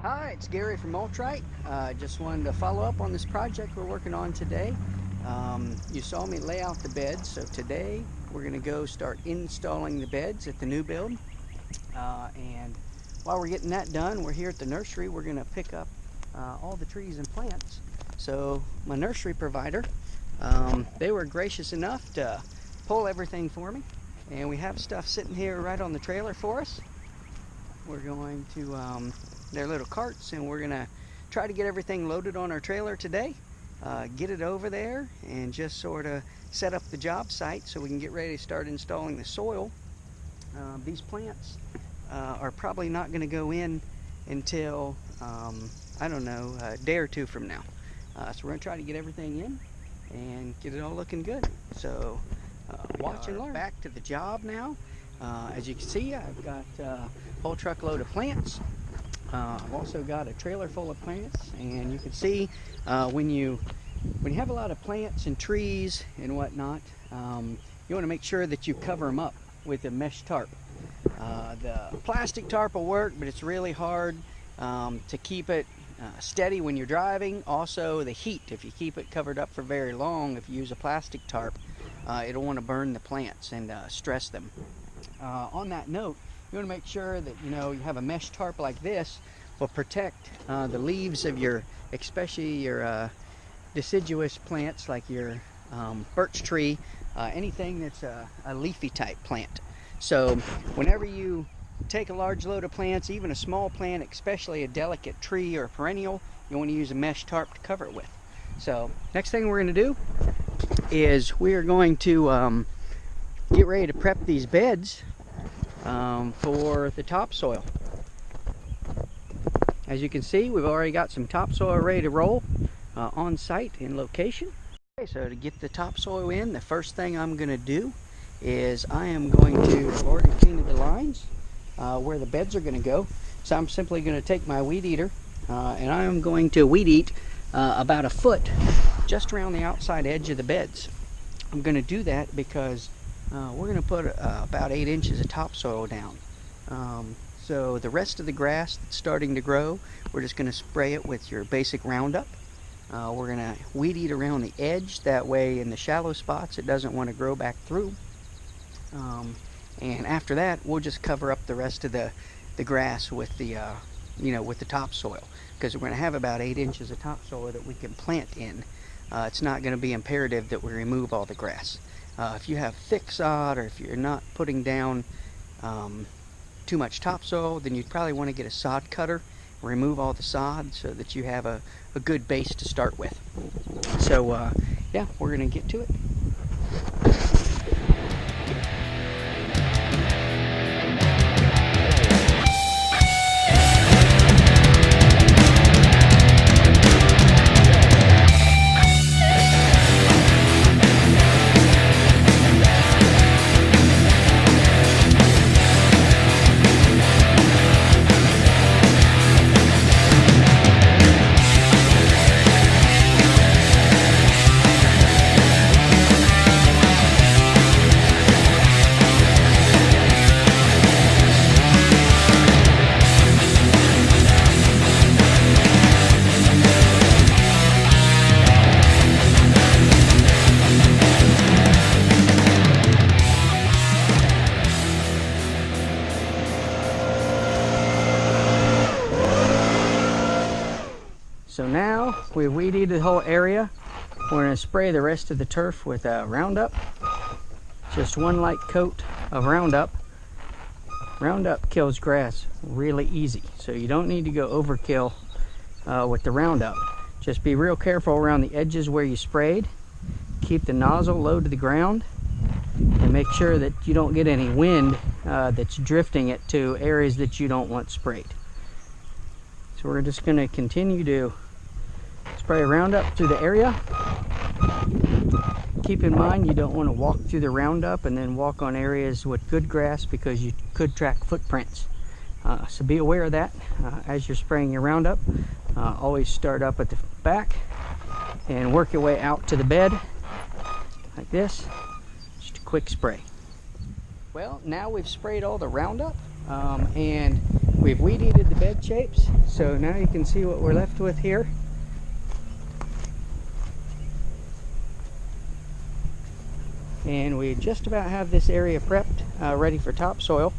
Hi, it's Gary from Mulching. Just wanted to follow up on this project we're working on today. You saw me lay out the beds, so today we're going to go start installing the beds at the new build. And while we're getting that done, we're here at the nursery. We're going to pick up all the trees and plants. So my nursery provider, they were gracious enough to pull everything for me. And we have stuff sitting here right on the trailer for us. We're going to their little carts, and we're gonna try to get everything loaded on our trailer today, get it over there and just sort of set up the job site so we can get ready to start installing the soil. These plants are probably not going to go in until I don't know, a day or two from now. So we're gonna try to get everything in and get it all looking good. So watch and learn. Back to the job now. As you can see, I've got a whole truckload of plants. I've also got a trailer full of plants, and you can see when you have a lot of plants and trees and whatnot, you want to make sure that you cover them up with a mesh tarp. The plastic tarp will work, but it's really hard to keep it steady when you're driving. Also, the heat, if you keep it covered up for very long, if you use a plastic tarp, it'll want to burn the plants and stress them. On that note, you want to make sure that you have a mesh tarp like this will protect the leaves of your, especially your deciduous plants like your birch tree, anything that's a leafy type plant. So whenever you take a large load of plants, even a small plant, especially a delicate tree or a perennial, you want to use a mesh tarp to cover it with. So next thing we're going to do is we are going to get ready to prep these beds for the topsoil. As you can see, we've already got some topsoil ready to roll on site in location. Okay, so to get the topsoil in, the first thing I'm going to do is I am going to, I've already painted the lines where the beds are going to go. So I'm simply going to take my weed eater and I am going to weed eat about a foot just around the outside edge of the beds. I'm going to do that because we're going to put about 8 inches of topsoil down. So the rest of the grass that's starting to grow, we're just going to spray it with your basic Roundup. We're going to weed eat around the edge, that way in the shallow spots it doesn't want to grow back through. And after that, we'll just cover up the rest of the grass with the with the topsoil, because we're going to have about 8 inches of topsoil that we can plant in. It's not going to be imperative that we remove all the grass. If you have thick sod, or if you're not putting down too much topsoil, then you'd probably want to get a sod cutter, remove all the sod so that you have a good base to start with. So yeah, we're going to get to it. So now we've weed-eated the whole area. We're going to spray the rest of the turf with Roundup. Just one light coat of Roundup. Roundup kills grass really easy, so you don't need to go overkill with the Roundup. Just be real careful around the edges where you sprayed. Keep the nozzle low to the ground and make sure that you don't get any wind that's drifting it to areas that you don't want sprayed. So we're just going to continue to spray Roundup through the area. Keep in mind you don't want to walk through the Roundup and then walk on areas with good grass, because you could track footprints. So be aware of that as you're spraying your Roundup. Always start up at the back and work your way out to the bed like this. Just a quick spray. Well, now we've sprayed all the Roundup and We've weed eated the bed shapes, so now you can see what we're left with here. And we just about have this area prepped, ready for topsoil.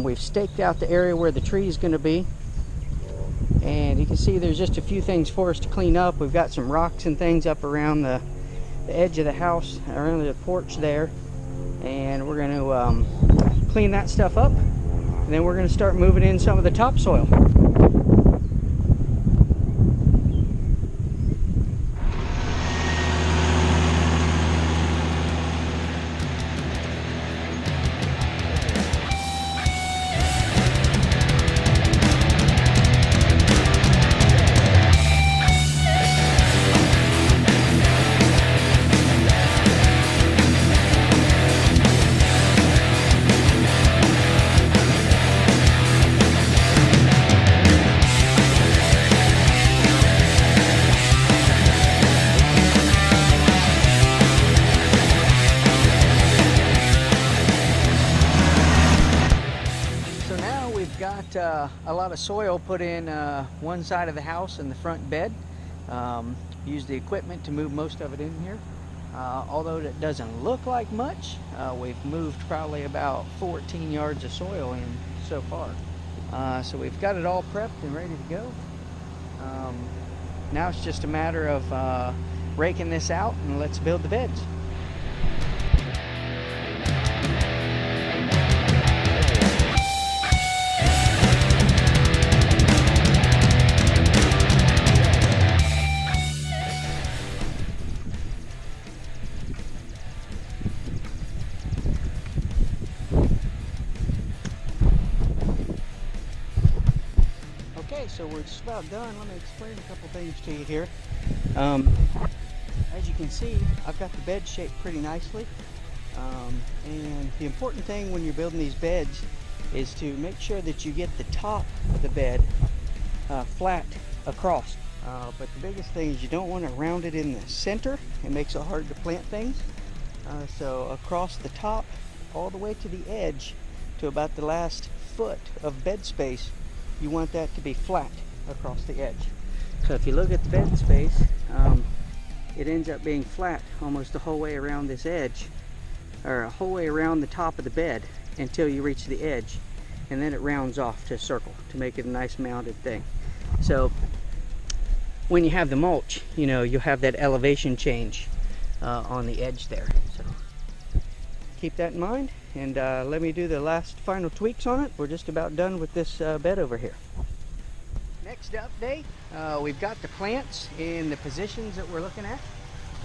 We've staked out the area where the tree is going to be. And you can see there's just a few things for us to clean up. We've got some rocks and things up around the edge of the house, around the porch there. And we're going to clean that stuff up. And then we're going to start moving in some of the topsoil. Got a lot of soil put in one side of the house in the front bed. Used the equipment to move most of it in here. Although it doesn't look like much, we've moved probably about 14 yards of soil in so far. So we've got it all prepped and ready to go. Now it's just a matter of raking this out and let's build the beds. Okay, so we're just about done. Let me explain a couple things to you here. As you can see, I've got the bed shaped pretty nicely. And the important thing when you're building these beds is to make sure that you get the top of the bed flat across. But the biggest thing is you don't want to round it in the center. It makes it hard to plant things. So across the top, all the way to the edge, to about the last foot of bed space, you want that to be flat across the edge. So if you look at the bed space, it ends up being flat almost the whole way around this edge, or a whole way around the top of the bed until you reach the edge, and then it rounds off to a circle to make it a nice mounded thing. So when you have the mulch, you know, you'll have that elevation change on the edge there. So keep that in mind, and let me do the last final tweaks on it. We're just about done with this bed over here. Next update, we've got the plants in the positions that we're looking at,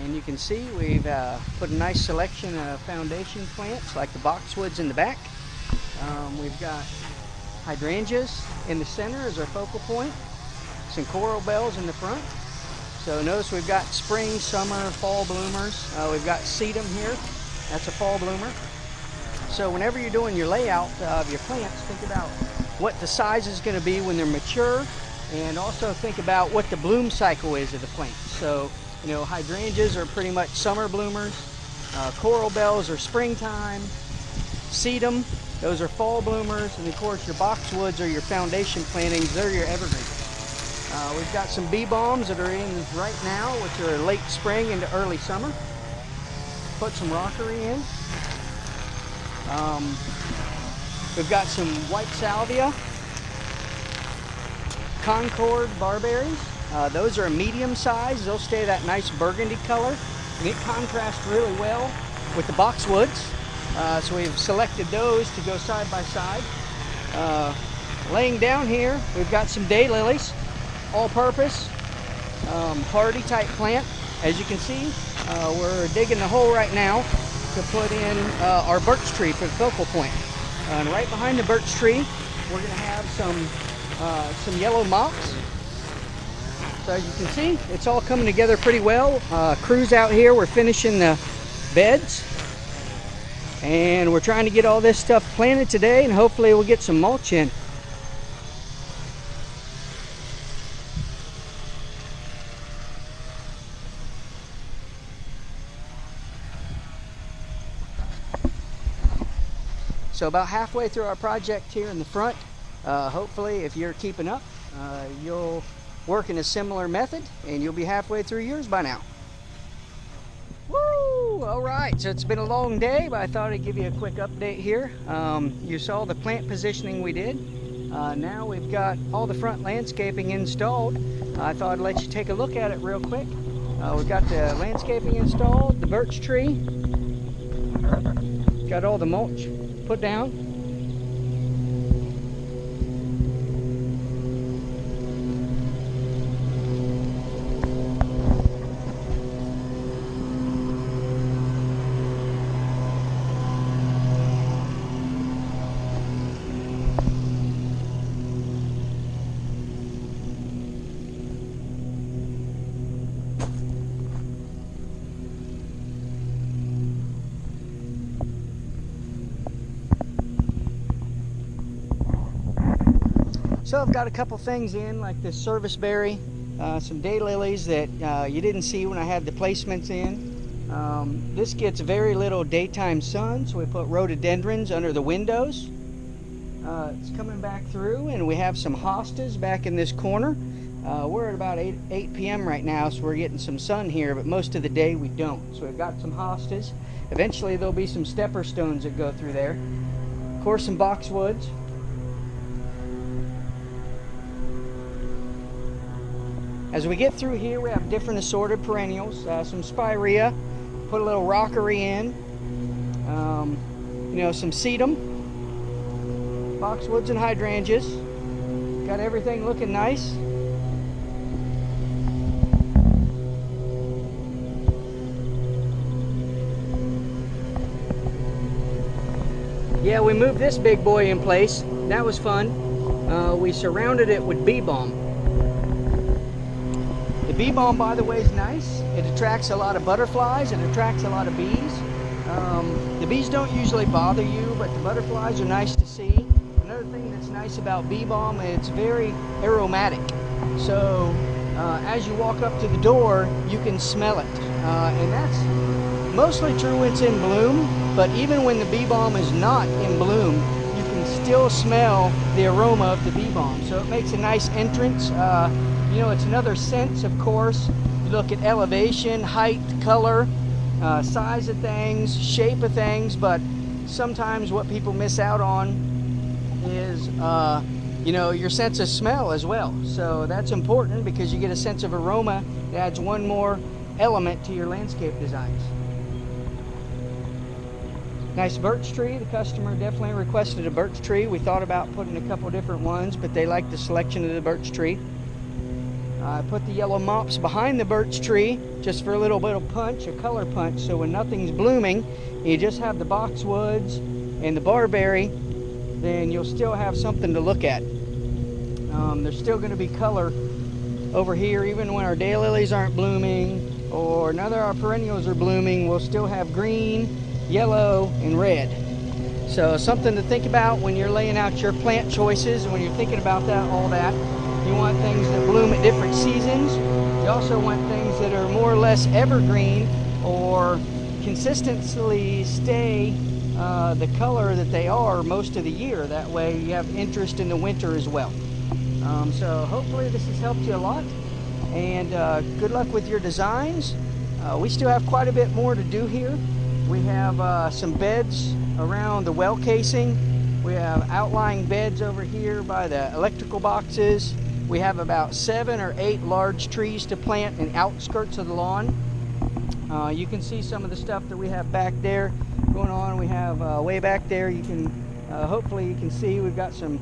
and you can see we've put a nice selection of foundation plants like the boxwoods in the back. We've got hydrangeas in the center as our focal point, some coral bells in the front. So notice we've got spring, summer, fall bloomers. We've got sedum here. That's a fall bloomer. So whenever you're doing your layout of your plants, think about what the size is going to be when they're mature, and also think about what the bloom cycle is of the plant. So, you know, hydrangeas are pretty much summer bloomers. Coral bells are springtime. Sedum, those are fall bloomers. And of course your boxwoods are your foundation plantings. They're your evergreens. We've got some bee balms that are in right now, which are late spring into early summer. Put some rockery in. We've got some white salvia, Concord barberries. Those are a medium size. They'll stay that nice burgundy color, and it contrasts really well with the boxwoods. So we've selected those to go side by side. Laying down here, we've got some daylilies, all-purpose, hardy type plant. As you can see, we're digging the hole right now to put in our birch tree for the focal point. And right behind the birch tree, we're going to have some yellow mops. So as you can see, it's all coming together pretty well. Crews out here, we're finishing the beds. And we're trying to get all this stuff planted today, and hopefully we'll get some mulch in. So about halfway through our project here in the front, Hopefully, if you're keeping up, you'll work in a similar method and you'll be halfway through yours by now. Woo! All right, so it's been a long day, but I thought I'd give you a quick update here. You saw the plant positioning we did. Now we've got all the front landscaping installed. I thought I'd let you take a look at it real quick. We've got the landscaping installed, the birch tree. Got all the mulch put down. So I've got a couple things in, like this serviceberry, some daylilies that you didn't see when I had the placements in. This gets very little daytime sun, so we put rhododendrons under the windows. It's coming back through, and we have some hostas back in this corner. We're at about 8 p.m. right now, so we're getting some sun here, but most of the day we don't. So we've got some hostas. Eventually there'll be some stepper stones that go through there. Of course, some boxwoods. As we get through here, we have different assorted perennials, some spirea, put a little rockery in, some sedum, boxwoods and hydrangeas. Got everything looking nice. Yeah, we moved this big boy in place. That was fun. We surrounded it with bee balm. The bee balm, by the way, is nice. It attracts a lot of butterflies. It attracts a lot of bees. The bees don't usually bother you, but the butterflies are nice to see. Another thing that's nice about bee balm, it's very aromatic. So as you walk up to the door, you can smell it. And that's mostly true when it's in bloom, but even when the bee balm is not in bloom, you can still smell the aroma of the bee balm. So it makes a nice entrance. It's another sense, of course. You look at elevation, height, color, size of things, shape of things, but sometimes what people miss out on is, your sense of smell as well. So that's important because you get a sense of aroma. It adds one more element to your landscape designs. Nice birch tree. The customer definitely requested a birch tree. We thought about putting a couple different ones, but they liked the selection of the birch tree. I put the yellow mops behind the birch tree just for a little bit of punch, a color punch, so when nothing's blooming, you just have the boxwoods and the barberry, then you'll still have something to look at. There's still going to be color over here, even when our daylilies aren't blooming, or none of our perennials are blooming, we'll still have green, yellow, and red. So something to think about when you're laying out your plant choices, and when you're thinking about all that. You want things that bloom at different seasons. You also want things that are more or less evergreen or consistently stay the color that they are most of the year. That way you have interest in the winter as well. So hopefully this has helped you a lot, and good luck with your designs. We still have quite a bit more to do here. We have some beds around the well casing. We have outlying beds over here by the electrical boxes. We have about 7 or 8 large trees to plant in outskirts of the lawn. You can see some of the stuff that we have back there going on. We have way back there, you can hopefully you can see we've got some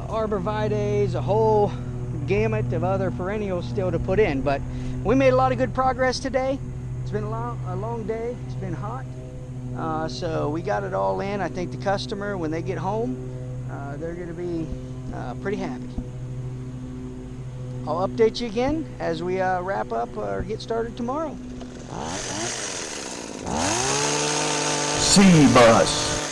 arborvitaes, a whole gamut of other perennials still to put in. But we made a lot of good progress today. It's been a long day. It's been hot. So we got it all in. I think the customer, when they get home, they're going to be pretty happy. I'll update you again as we wrap up or get started tomorrow. C-Bus.